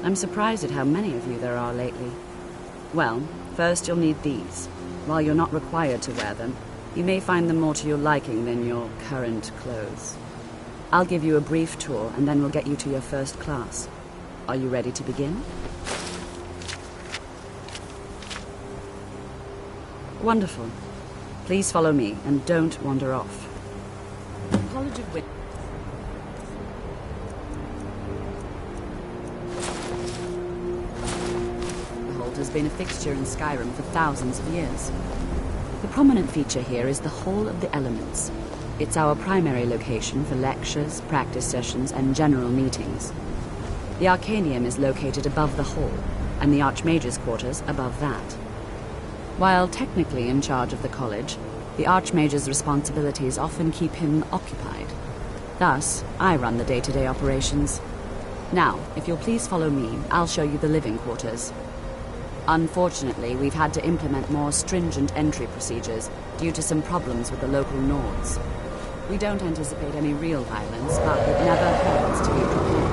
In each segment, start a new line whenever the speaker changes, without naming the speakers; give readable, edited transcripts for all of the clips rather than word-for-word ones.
I'm surprised at how many of you there are lately. Well, first you'll need these. While you're not required to wear them, you may find them more to your liking than your current clothes. I'll give you a brief tour, and then we'll get you to your first class. Are you ready to begin? Wonderful. Please follow me, and don't wander off. College of Winterhold. Has been a fixture in Skyrim for thousands of years. The prominent feature here is the Hall of the Elements. It's our primary location for lectures, practice sessions, and general meetings. The Arcanium is located above the hall, and the Archmage's quarters above that. While technically in charge of the college, the Archmage's responsibilities often keep him occupied. Thus, I run the day-to-day operations. Now, if you'll please follow me, I'll show you the living quarters. Unfortunately, we've had to implement more stringent entry procedures due to some problems with the local Nords. We don't anticipate any real violence, but it never hurts to be prepared.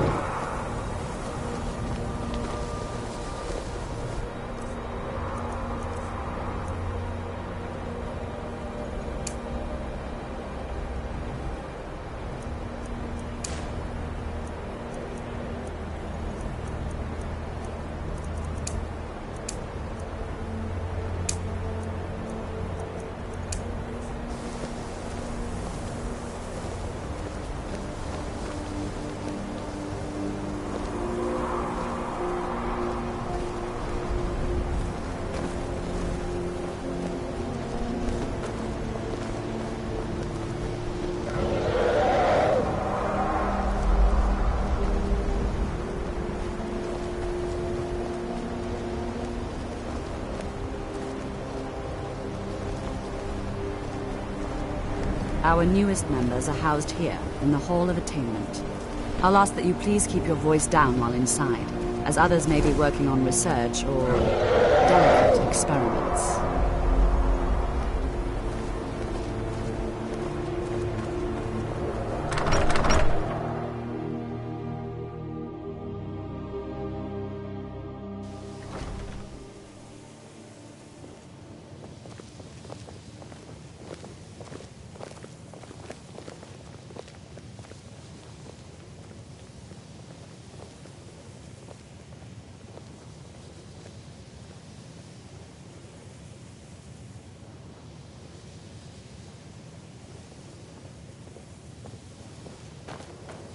Our newest members are housed here, in the Hall of Attainment. I'll ask that you please keep your voice down while inside, as others may be working on research or delicate experiments.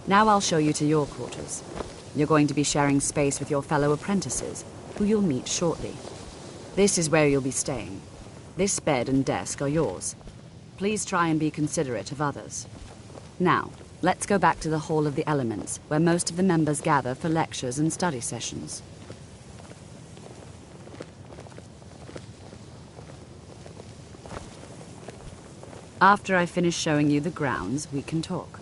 Now I'll show you to your quarters. You're going to be sharing space with your fellow apprentices, who you'll meet shortly. This is where you'll be staying. This bed and desk are yours. Please try and be considerate of others. Now, let's go back to the Hall of the Elements, where most of the members gather for lectures and study sessions. After I finish showing you the grounds, we can talk.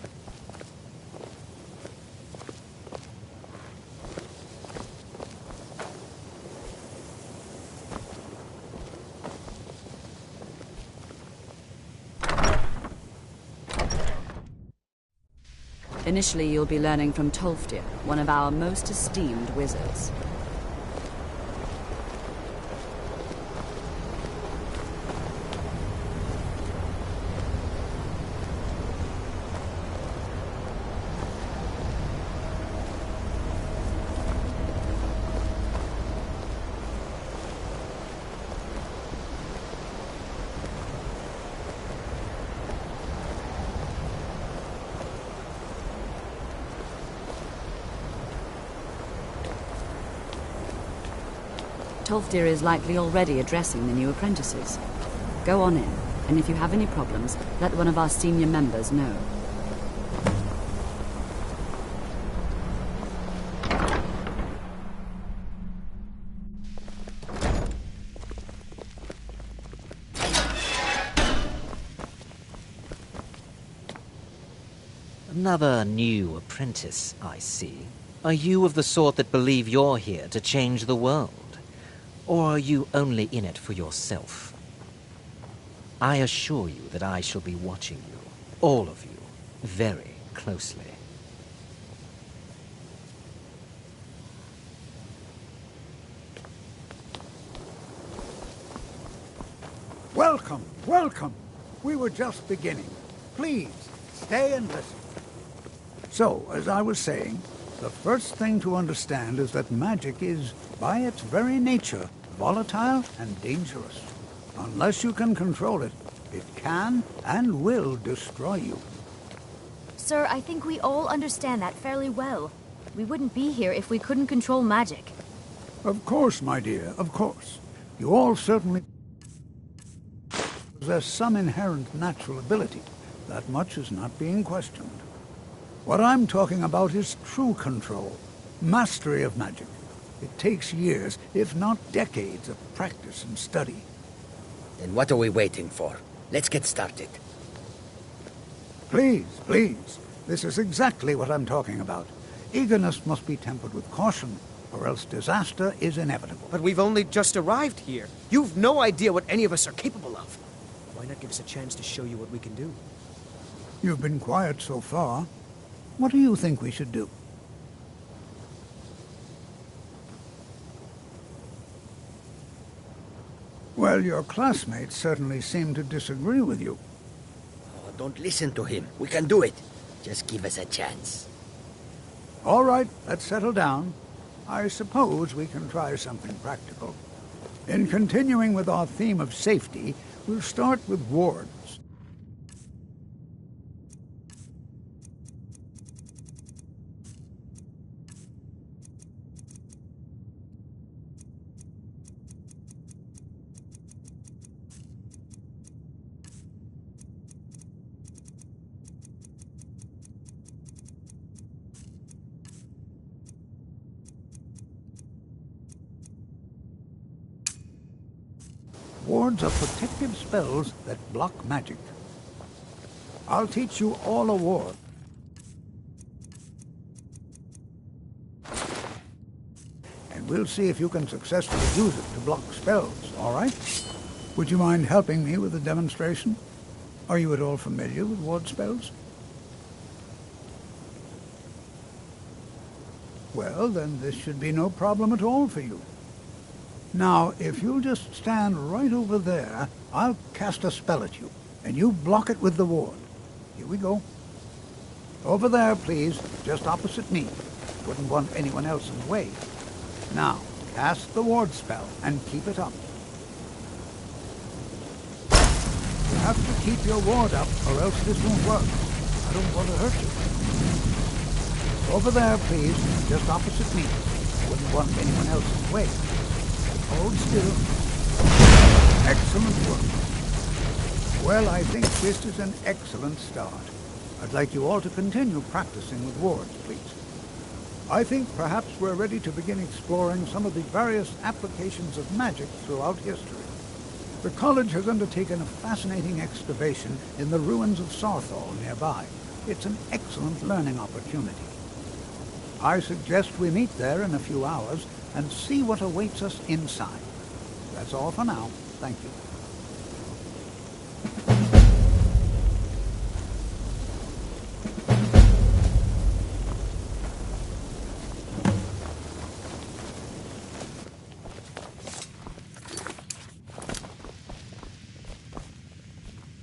Initially, you'll be learning from Tolfdir, one of our most esteemed wizards. Tolfdir is likely already addressing the new apprentices. Go on in, and if you have any problems, let one of our senior members know.
Another new apprentice, I see. Are you of the sort that believe you're here to change the world? Or are you only in it for yourself? I assure you that I shall be watching you, all of you, very closely.
Welcome, welcome. We were just beginning. Please, stay and listen. So, as I was saying, the first thing to understand is that magic is, by its very nature, volatile and dangerous. Unless you can control it, it can and will destroy you.
Sir, I think we all understand that fairly well. We wouldn't be here if we couldn't control magic.
Of course, my dear, of course. You all certainly possess some inherent natural ability. That much is not being questioned. What I'm talking about is true control, mastery of magic. It takes years, if not decades, of practice and study.
Then what are we waiting for? Let's get started.
Please, please. This is exactly what I'm talking about. Eagerness must be tempered with caution, or else disaster is inevitable.
But we've only just arrived here. You've no idea what any of us are capable of. Why not give us a chance to show you what we can do?
You've been quiet so far. What do you think we should do? Well, your classmates certainly seem to disagree with you.
Oh, don't listen to him. We can do it. Just give us a chance.
All right, let's settle down. I suppose we can try something practical. In continuing with our theme of safety, we'll start with wards. Wards are protective spells that block magic. I'll teach you all a ward. And we'll see if you can successfully use it to block spells, all right? Would you mind helping me with the demonstration? Are you at all familiar with ward spells? Well, then this should be no problem at all for you. Now, if you'll just stand right over there, I'll cast a spell at you, and you block it with the ward. Here we go. Over there, please, just opposite me. Wouldn't want anyone else in the way. Now, cast the ward spell, and keep it up. You have to keep your ward up, or else this won't work. I don't want to hurt you. Over there, please, just opposite me. Wouldn't want anyone else in the way. Hold still. Excellent work. Well, I think this is an excellent start. I'd like you all to continue practicing with wards, please. I think perhaps we're ready to begin exploring some of the various applications of magic throughout history. The college has undertaken a fascinating excavation in the ruins of Sarthal nearby. It's an excellent learning opportunity. I suggest we meet there in a few hours and see what awaits us inside. That's all for now. Thank you.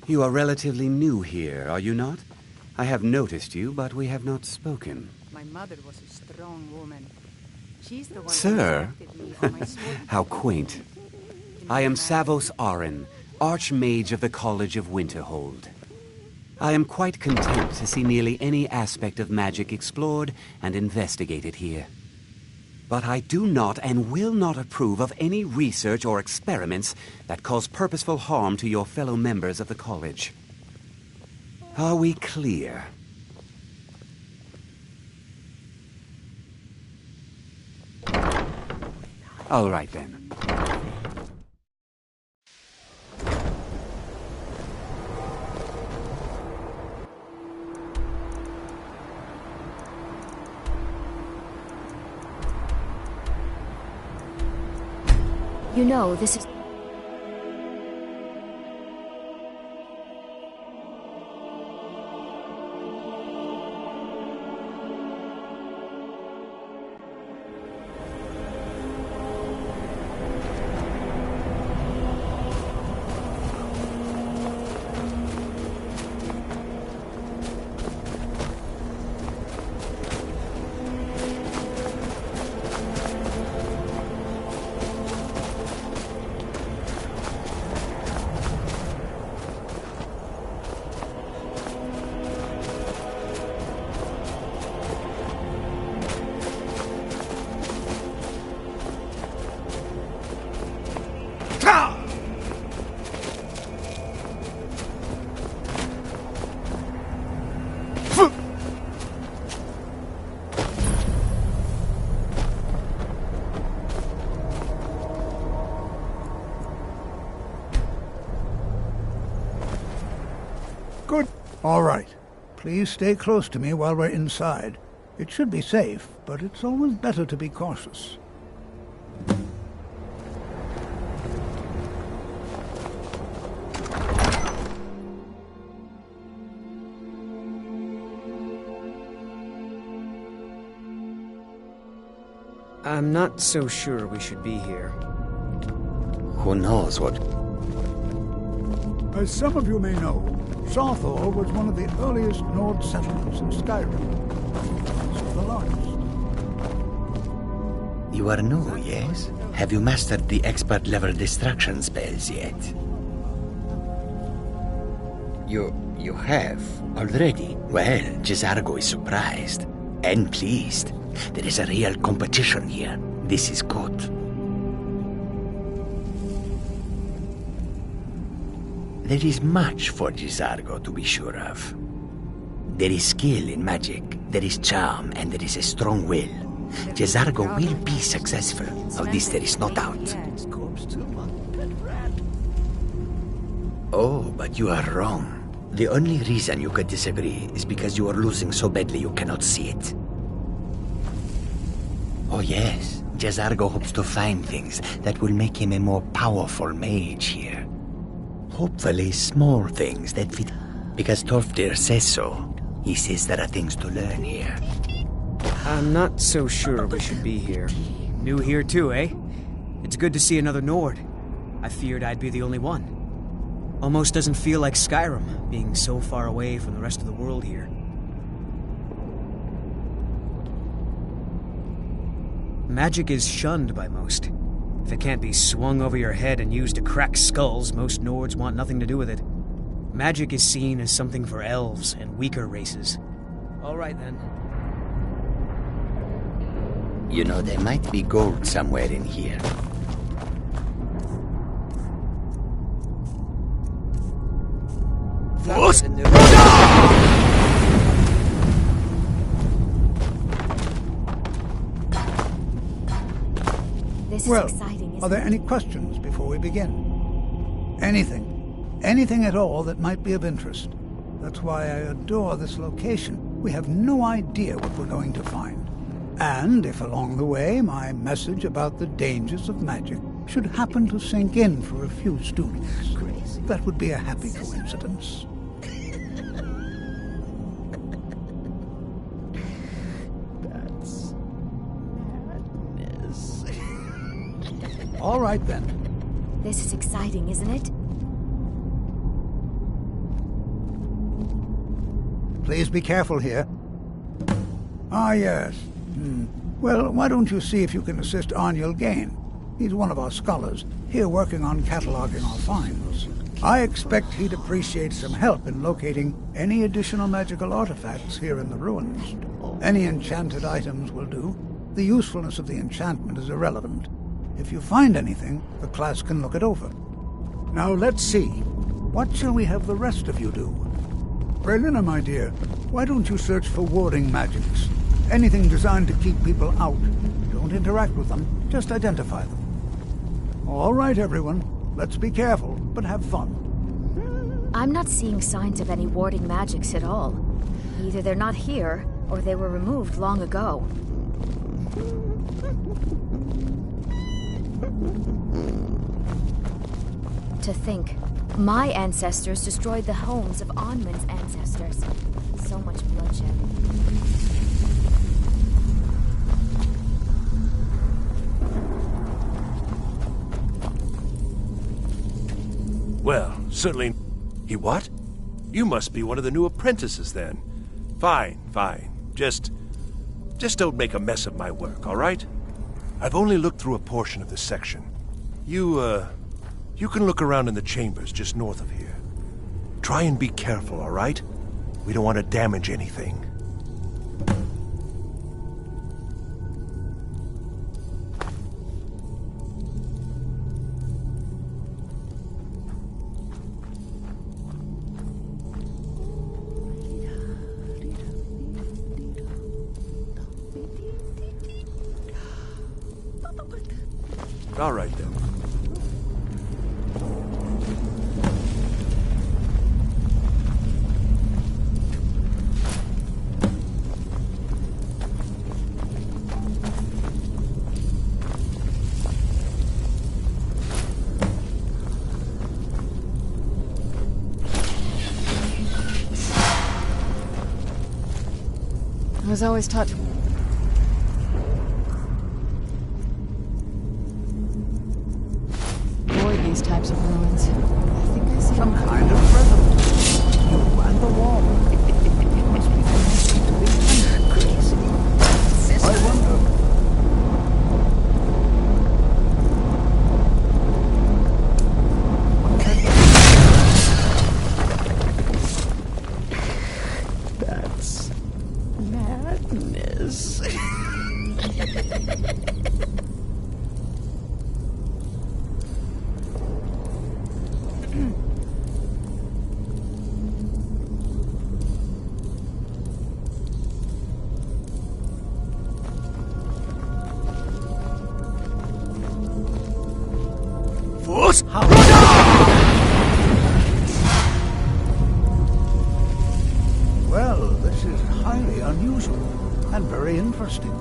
You are relatively new here, are you not? I have noticed you, but we have not spoken.
My mother was a strong woman. She's the one
Sir?
who instructed me on my sword.
How quaint. I am Savos Arin, Archmage of the College of Winterhold. I am quite content to see nearly any aspect of magic explored and investigated here. But I do not and will not approve of any research or experiments that cause purposeful harm to your fellow members of the college. Are we clear? All right, then.
You know, this is...
All right. Please stay close to me while we're inside. It should be safe, but it's always better to be cautious.
I'm not so sure we should be here.
Who knows what...
As some of you may know, Sawthor was one of the earliest Nord settlements in Skyrim. Also the largest.
You are new, yes? Have you mastered the expert-level destruction spells yet? You have? Already? Well, Jezargo is surprised. And pleased. There is a real competition here. This is good. There is much for Jezargo to be sure of. There is skill in magic, there is charm, and there is a strong will. Jezargo will be successful. Of this there is no doubt. Oh, but you are wrong. The only reason you could disagree is because you are losing so badly you cannot see it. Oh yes, Jezargo hopes to find things that will make him a more powerful mage here. Hopefully small things that fit. Because Torfdir says so. He says there are things to learn here.
I'm not so sure we should be here. New here too, eh? It's good to see another Nord. I feared I'd be the only one. Almost doesn't feel like Skyrim, being so far away from the rest of the world here. Magic is shunned by most. If it can't be swung over your head and used to crack skulls, most Nords want nothing to do with it. Magic is seen as something for elves and weaker races. All right, then.
You know, there might be gold somewhere in here.
What?
This is
Well,
exciting, isn't
are there
it?
any questions before we begin? Anything. Anything at all that might be of interest. That's why I adore this location. We have no idea what we're going to find. And if along the way my message about the dangers of magic should happen to sink in for a few students, that would be a happy coincidence.
That's madness.
All right then.
This is exciting, isn't it?
Please be careful here. Ah, yes. Well, why don't you see if you can assist Arniel Gain? He's one of our scholars, here working on cataloging our finds. I expect he'd appreciate some help in locating any additional magical artifacts here in the ruins. Any enchanted items will do. The usefulness of the enchantment is irrelevant. If you find anything, the class can look it over. Now let's see. What shall we have the rest of you do? Braylina, my dear, why don't you search for warding magics? Anything designed to keep people out. Don't interact with them, just identify them. All right, everyone. Let's be careful, but have fun.
I'm not seeing signs of any warding magics at all. Either they're not here, or they were removed long ago. To think, my ancestors destroyed the homes of Onmund's ancestors. So much bloodshed.
Well, certainly... He what? You must be one of the new apprentices, then. Fine, fine. Just don't make a mess of my work, all right? I've only looked through a portion of this section. You can look around in the chambers just north of here. Try and be careful, all right? We don't want to damage anything. All right, then.
was always taught to... avoid these types of ruins. I think I see
Some kind of present. You and the wall. It must be connected to the crazy. I wonder.
That's madness.
Well, this is highly unusual and very interesting.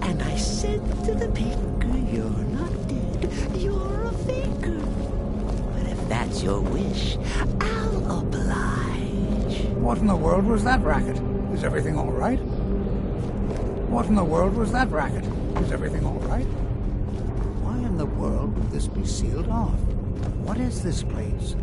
And I said to the baker, you're not dead, you're a faker. But if that's your wish, I'll oblige.
What in the world was that racket? Is everything all right? What in the world was that racket? Is everything all right? Why in the world would this be sealed off? What is this place?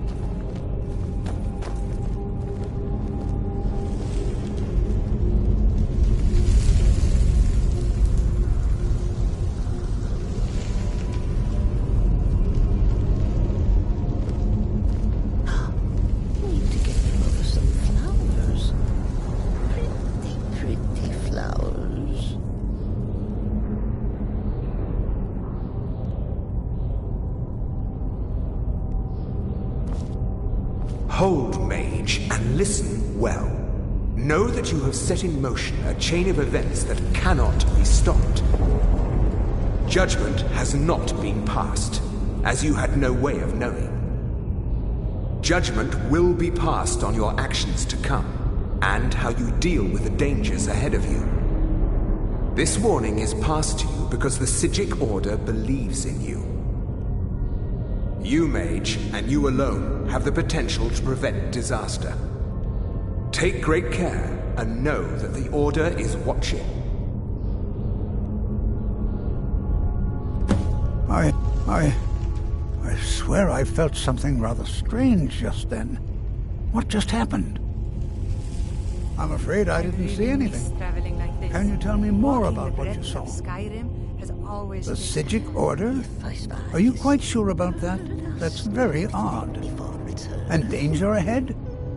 Need to get him over some flowers. Pretty flowers.
Hold, mage, and listen well. Know that you have set in motion a chain of events that cannot be stopped. Judgment has not been passed, as you had no way of knowing. Judgment will be passed on your actions to come, and how you deal with the dangers ahead of you. This warning is passed to you because the Psijic Order believes in you. You, mage, and you alone, have the potential to prevent disaster. Take great care, and know that the Order is watching.
I swear I felt something rather strange just then. What just happened? I'm afraid I didn't see anything. Can you tell me more about what you saw?
Skyrim has always
The Psijic Order? Are you quite sure about that? That's very odd. And danger ahead?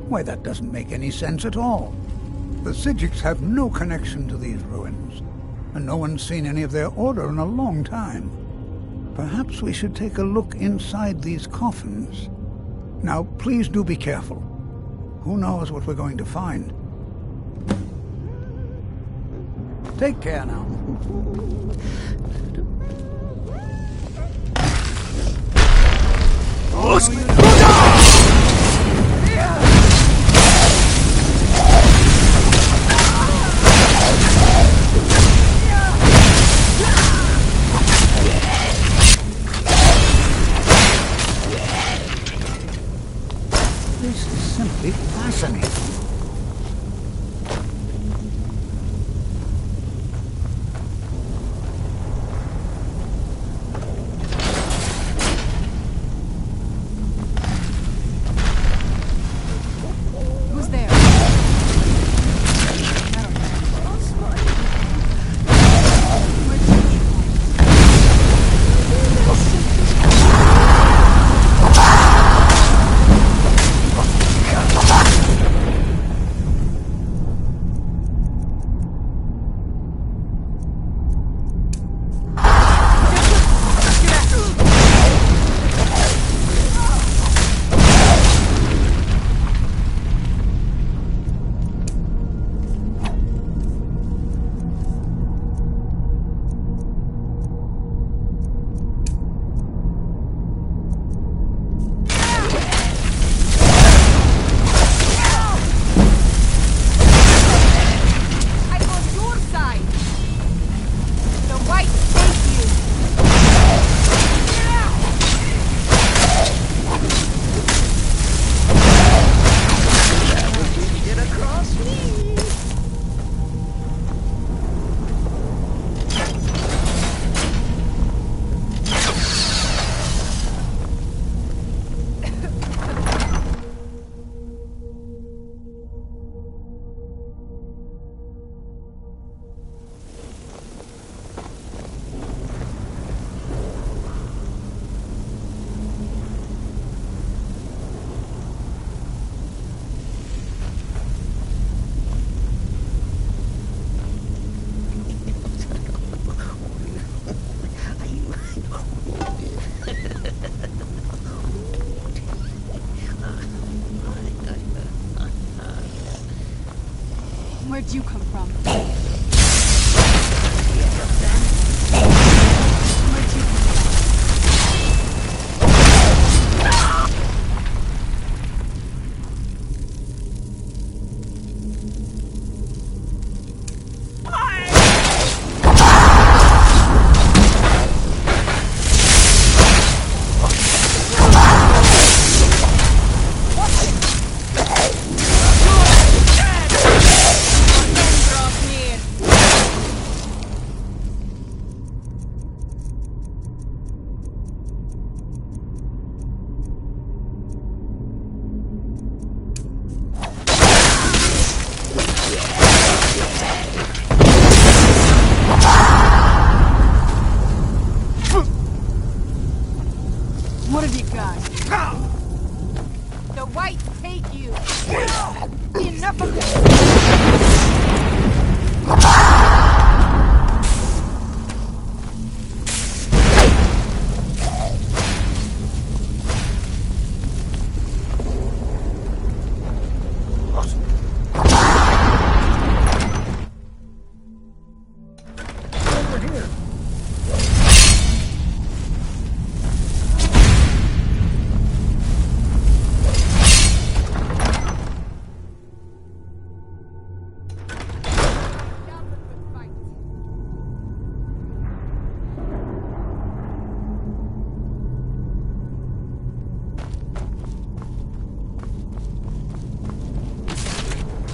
Why, that doesn't make any sense at all. The Psijics have no connection to these ruins, and no one's seen any of their order in a long time. Perhaps we should take a look inside these coffins. Now, please do be careful. Who knows what we're going to find? Take care now. This is simply fascinating.
Where'd you come from? What have you got? The white take you! Enough of this!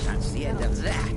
That's the end of that.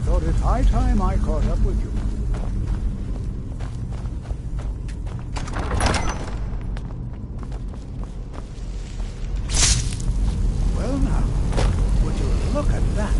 thought it high time I caught up with you. Well now, would you look at that?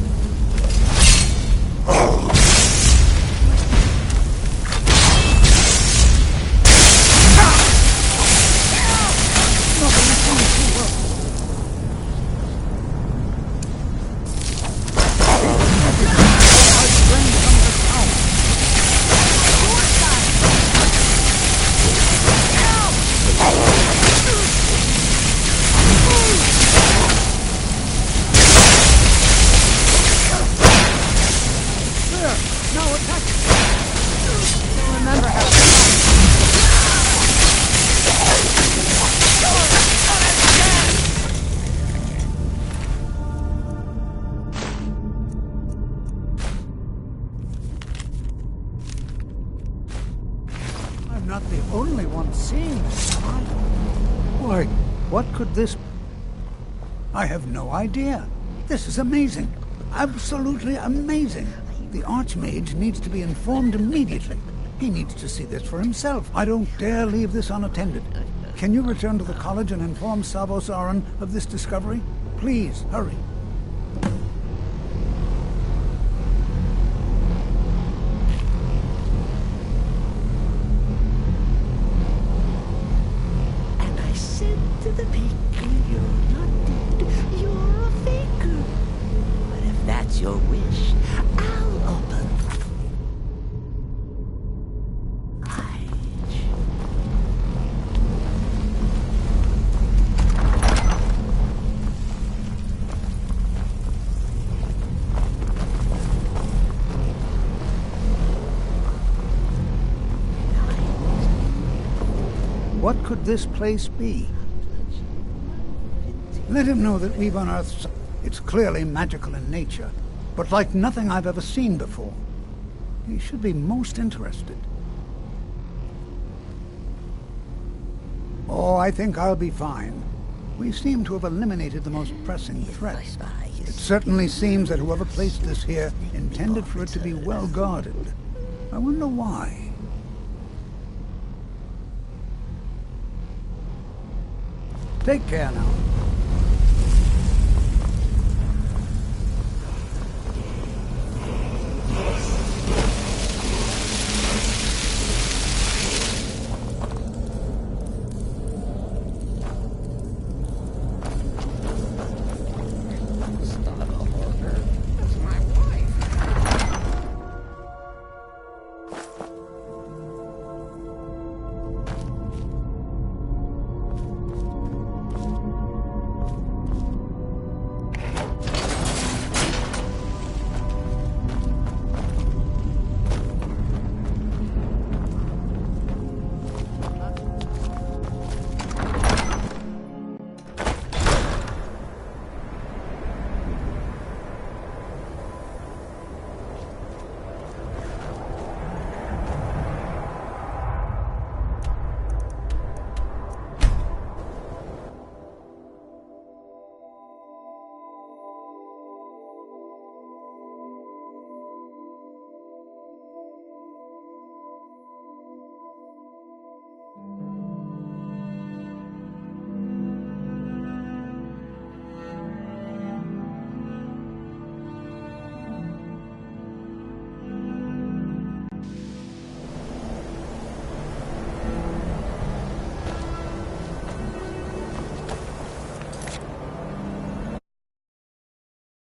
Not the only one seeing this, am I? Why, what could this... I have no idea. This is amazing. Absolutely amazing. The Archmage needs to be informed immediately. He needs to see this for himself. I don't dare leave this unattended. Can you return to the college and inform Savos Aran of this discovery? Please, hurry.
To the baker, you're not dead, you're a faker. But if that's your wish, I'll open.
What could this place be? Let him know that we've unearthed... It's clearly magical in nature, but like nothing I've ever seen before. He should be most interested. Oh, I think I'll be fine. We seem to have eliminated the most pressing threat. It certainly seems that whoever placed this here intended for it to be well guarded. I wonder why. Take care now.